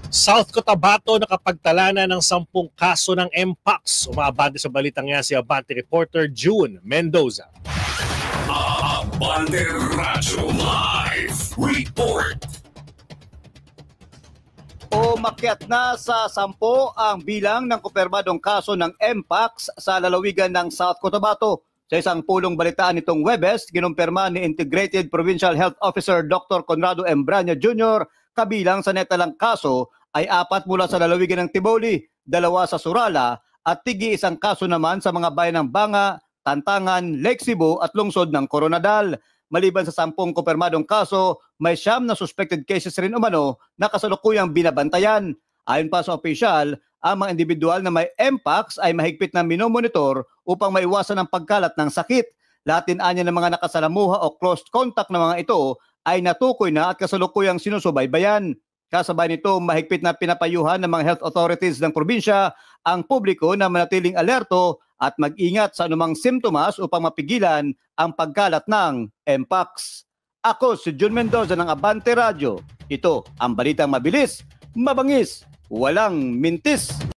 South Cotabato nakapagtala na ng 10 kaso ng Mpox. Umaabante sa balitang yan si Abante reporter June Mendoza. Abante Radyo Live Report. Umakyat na sa 10 ang bilang ng kumpirmadong kaso ng Mpox sa lalawigan ng South Cotabato. Sa isang pulong balitaan nitong Huwebes, kinumpirma ni Integrated Provincial Health Officer Dr. Conrado M. Brania Jr. kabilang sa netalang kaso ay 4 mula sa lalawigan ng Tiboli, 2 sa Surala at tigi 1 kaso naman sa mga bayan ng Banga, Tantangan, Lake Cebu at lungsod ng Coronadal. Maliban sa 10 kumpirmadong kaso, may 9 na suspected cases rin umano na kasalukuyang binabantayan. Ayon pa sa opisyal, ang mga individual na may Mpox ay mahigpit na minomonitor upang maiwasan ang pagkalat ng sakit. Lahat din anya ng mga nakasalamuha o close contact ng mga ito ay natukoy na at kasalukuyang sinusubaybayan. Kasabay nito, mahigpit na pinapayuhan ng mga health authorities ng probinsya ang publiko na manatiling alerto at mag-ingat sa anumang simptomas upang mapigilan ang pagkalat ng Mpox. Ako si June Mendoza ng Abante Radio. Ito ang balitang mabilis, mabangis, walang mintis.